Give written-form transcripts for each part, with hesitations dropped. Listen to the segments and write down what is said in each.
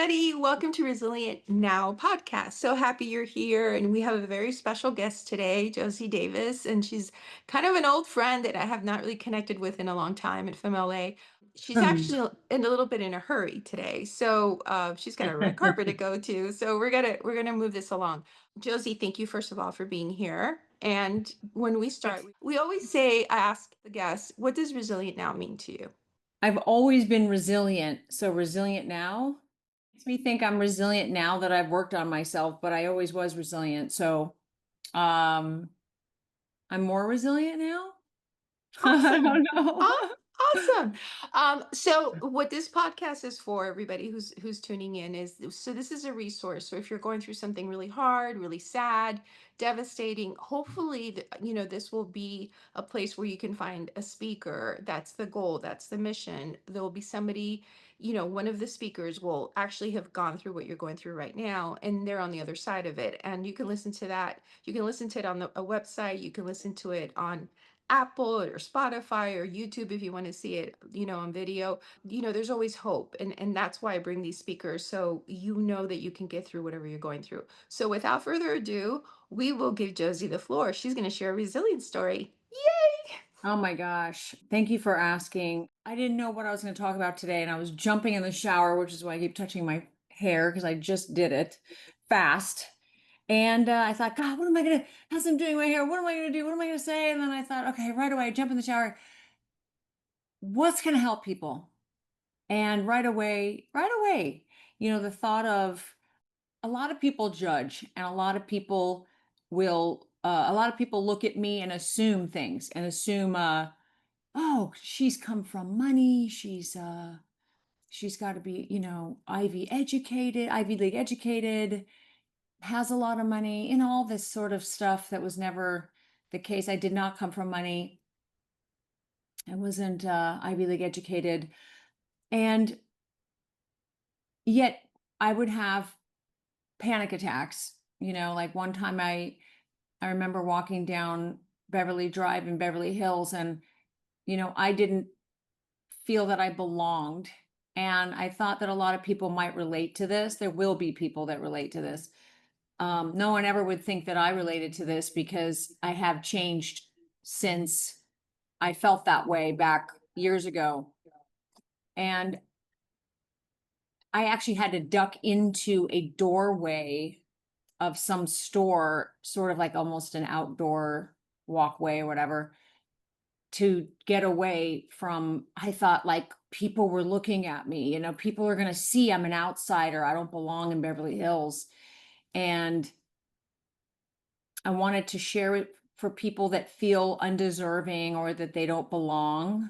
everybody. Welcome to Resilient Now podcast. So happy you're here. And we have a very special guest today, Josie Davis. And she's kind of an old friend that I have not really connected with in a long time and from LA. She's Hmm. actually in a little bit in a hurry today. So she's got a red carpet to go to. So we're gonna move this along. Josie, thank you first of all for being here. And when we start, we always say, I ask the guests, what does resilient now mean to you? I've always been resilient. So resilient now makes me think I'm resilient now that I've worked on myself, but I always was resilient. So um I'm more resilient now. I Awesome. don't know. Awesome. So what this podcast is for, everybody who's tuning in, is so this is a resource. So if you're going through something really hard, really sad, devastating, hopefully this will be a place where you can find a speaker. That's the goal, that's the mission. There will be somebody, one of the speakers will actually have gone through what you're going through right now, and they're on the other side of it. And you can listen to that. You can listen to it on a website, you can listen to it on Apple or Spotify or YouTube if you want to see it, on video. There's always hope. And that's why I bring these speakers, so you know that you can get through whatever you're going through. So without further ado, we will give Josie the floor. She's going to share a resilience story. Yay! Oh my gosh. Thank you for asking. I didn't know what I was going to talk about today, and I was jumping in the shower, which is why I keep touching my hair because I just did it fast. And I thought, God, what am I going to, as I'm doing my hair, what am I going to do? What am I going to say? And then I thought, okay, right away, I jump in the shower. What's going to help people? And right away, the thought of a lot of people judge, and a lot of people look at me and assume things and assume, oh, she's come from money. She's got to be, Ivy League educated, has a lot of money, and all this sort of stuff that was never the case. I did not come from money. I wasn't Ivy League educated. And yet I would have panic attacks. Like one time I remember walking down Beverly Drive in Beverly Hills, and I didn't feel that I belonged. And I thought that a lot of people might relate to this. There will be people that relate to this. No one ever would think that I related to this because I have changed since I felt that way back years ago. And I actually had to duck into a doorway of some store, sort of like almost an outdoor walkway or whatever, to get away from, I thought, like, people were looking at me, people are going to see I'm an outsider. I don't belong in Beverly Hills. And I wanted to share it for people that feel undeserving or that they don't belong,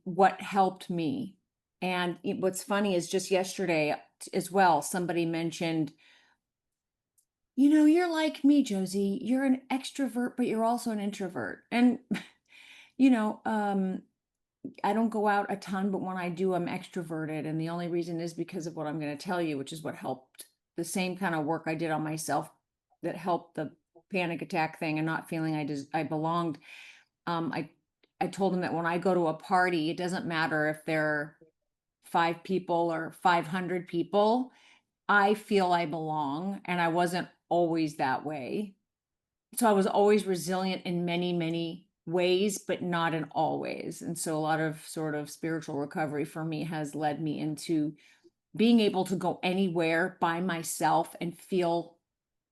what helped me. And what's funny is just yesterday as well, somebody mentioned, you're like me, Josie. You're an extrovert, but you're also an introvert. And, you know, um, I don't go out a ton, but when I do, I'm extroverted. And the only reason is because of what I'm going to tell you, which is what helped, the same kind of work I did on myself that helped the panic attack thing and not feeling I belonged. Um, I, I told him that when I go to a party, it doesn't matter if there are 5 people or 500 people, I feel I belong. And I wasn't always that way. So I was always resilient in many, many ways, but not in all ways. And so a lot of sort of spiritual recovery for me has led me into being able to go anywhere by myself and feel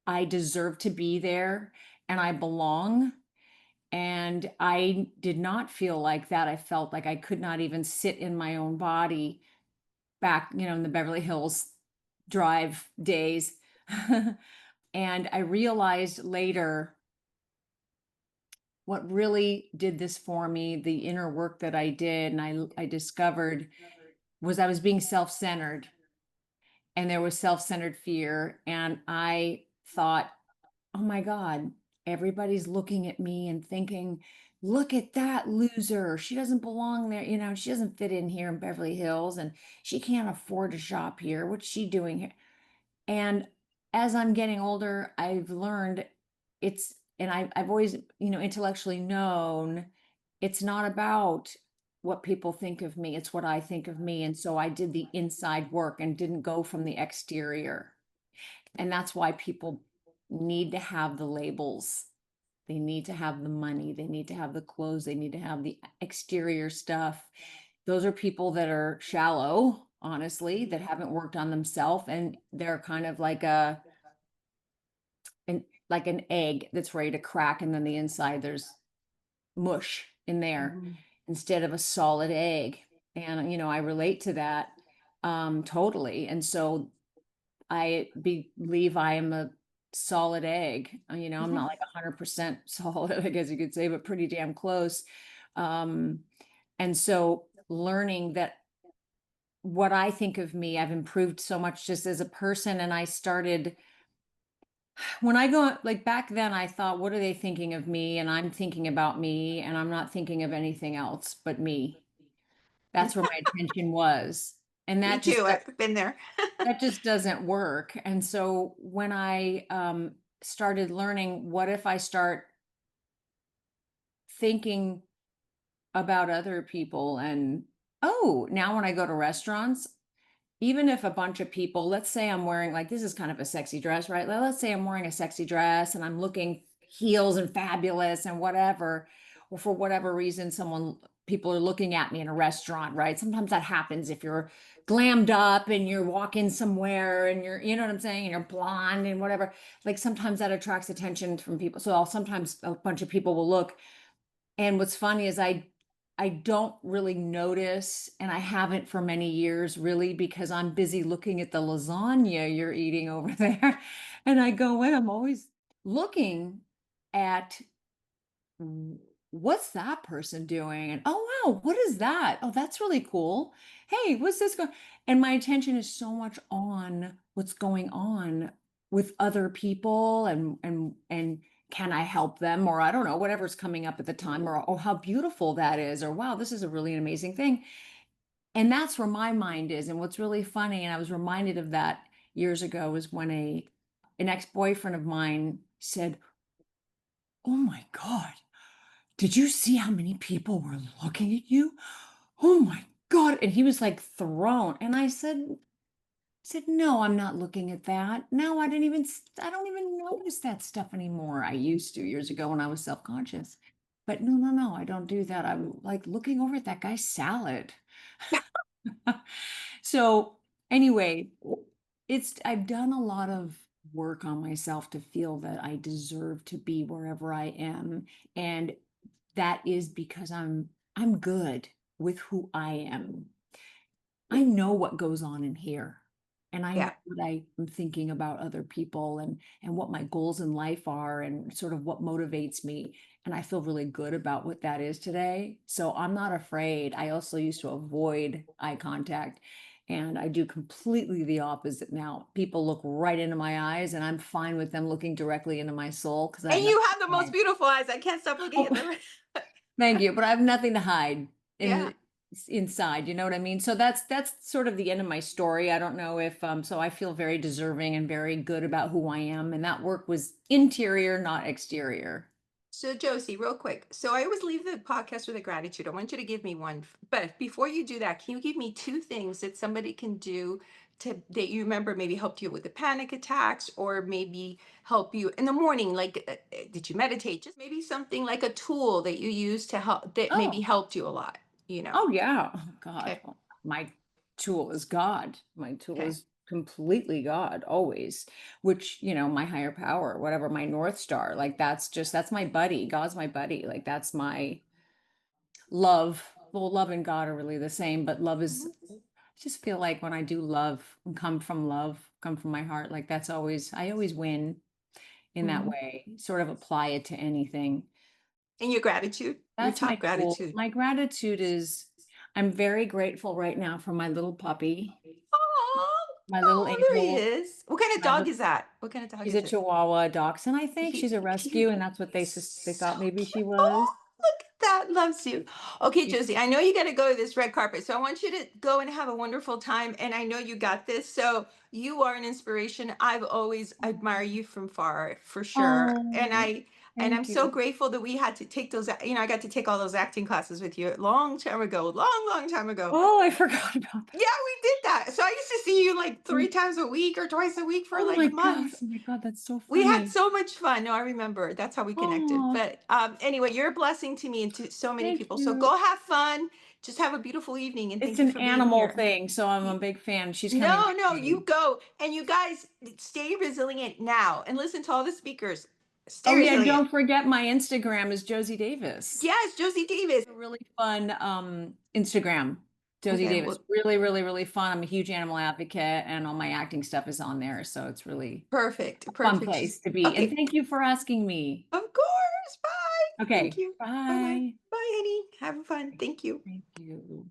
I deserve to be there and I belong. And I did not feel like that. I felt like I could not even sit in my own body back, in the Beverly Hills Drive days. And I realized later what really did this for me, the inner work that I did, and I discovered, was I was being self-centered, and there was self-centered fear. And I thought, oh my God, everybody's looking at me and thinking, look at that loser. She doesn't belong there. She doesn't fit in here in Beverly Hills, and she can't afford to shop here. What's she doing here? And as I'm getting older, I've learned and I've always, intellectually known it's not about what people think of me. It's what I think of me. And so I did the inside work and didn't go from the exterior. And that's why people need to have the labels. They need to have the money. They need to have the clothes. They need to have the exterior stuff. Those are people that are shallow, honestly, that haven't worked on themselves. And they're kind of like an egg that's ready to crack. And then the inside, there's mush in there Mhm. instead of a solid egg. And, I relate to that totally. And so believe I am a solid egg. I'm not like 100% solid, I guess you could say, but pretty damn close. Um, and so learning that what I think of me, I've improved so much just as a person. And I started when I go like back then, I thought, what are they thinking of me? And I'm thinking about me, and I'm not thinking of anything else but me. That's where my attention was. And Me too. I've been there. that just doesn't work. And so when I started learning, what if I start thinking about other people? And oh, now when I go to restaurants, even if a bunch of people, let's say I'm wearing, like, this is kind of a sexy dress, right? Let's say I'm wearing a sexy dress and I'm looking heels and fabulous and whatever, or for whatever reason, people are looking at me in a restaurant, right? Sometimes that happens if you're glammed up and you're walking somewhere and you know what I'm saying, and you're blonde and whatever. Like sometimes that attracts attention from people. So sometimes a bunch of people will look. And what's funny is I don't really notice, and I haven't for many years really, because I'm busy looking at the lasagna you're eating over there. And I go in, I'm always looking at what's that person doing? And oh wow, what is that? Oh, that's really cool. Hey, what's this going? And my attention is so much on what's going on with other people and can I help them? Or I don't know, whatever's coming up at the time, or oh, how beautiful that is, or wow, this is a really amazing thing. And that's where my mind is. And what's really funny, and I was reminded of that years ago, was when an ex-boyfriend of mine said, oh my God, did you see how many people were looking at you? Oh my God. And he was like thrown. And I said, no, I'm not looking at that. No, I don't even notice that stuff anymore. I used to years ago when I was self-conscious. But no, no, no, I don't do that. I'm like looking over at that guy's salad. So anyway, I've done a lot of work on myself to feel that I deserve to be wherever I am. And that is because I'm good with who I am. I know what goes on in here. And I know Yeah. what I am thinking about other people and what my goals in life are and sort of what motivates me. And I feel really good about what that is today. So I'm not afraid. I also used to avoid eye contact. And I do completely the opposite now. People look right into my eyes, and I'm fine with them looking directly into my soul because I And have nothing you have the to most hide. beautiful eyes. I can't stop looking at Oh, them. thank you, but I have nothing to hide Yeah. in inside, you know what I mean? So that's sort of the end of my story. I don't know if so I feel very deserving and very good about who I am, and that work was interior, not exterior. So, Josie, real quick. So, I always leave the podcast with a gratitude. I want you to give me one. But before you do that, can you give me two things that somebody can do that you remember maybe helped you with the panic attacks or maybe help you in the morning? Like, did you meditate? Just maybe something like a tool that you use to help that maybe Oh, helped you a lot, you know? oh yeah. Oh God. Okay. Well, my tool is God. My tool Okay. is completely God always, which, my higher power, whatever, my North Star, like that's my buddy. God's my buddy. Like that's my love. Well, love and God are really the same, but love is, Mhm. I just feel like when I do love and love, come from my heart, like I always win in that Mhm. way, sort of apply it to anything. And your gratitude, your That's my top tool. gratitude. My gratitude is I'm very grateful right now for my little puppy, Oh, my little oh, there he angel. is. What kind of My dog little, is that? What kind of dog she's a is it? Chihuahua dachshund, I think. She's a He rescue, and that's what he's they so thought maybe she cute. was. Oh, look at that. Loves you. Okay, She's Josie, I know you got to go to this red carpet. So I want you to go and have a wonderful time. And I know you got this. So you are an inspiration. I've always admired you from far, for sure. And oh, And I'm Thank so you. grateful that we had to take those, I got to take all those acting classes with you a long time ago, long, long time ago. Oh, I forgot about Yeah, we did that. So I used to see you like that. 3 times a week or twice a week for Oh like my god. months. Oh my god, that's so We had funny. so much fun. No, I remember. That's how we connected. Oh, But anyway, you're a blessing to me and to so many thank people. So you. go have fun. Just have a beautiful evening. And It's thank you an for being animal here. thing, so I'm a Y- big fan. She's coming No, no, today. you go. And you guys stay resilient now and listen to all the speakers. Stay Oh yeah, and resilient. don't forget my Instagram is Josie Davis. Yes, Josie Davis. A really fun Instagram. Josie Okay, Davis. well, Really, really, really fun. I'm a huge animal advocate and all my acting stuff is on there. So it's really perfect. a fun Perfect. place to be. And Okay. thank you for asking me. Of course. Bye. Thank Okay. you. Bye bye. Bye. Bye, honey. Have fun. Thank you. Thank you.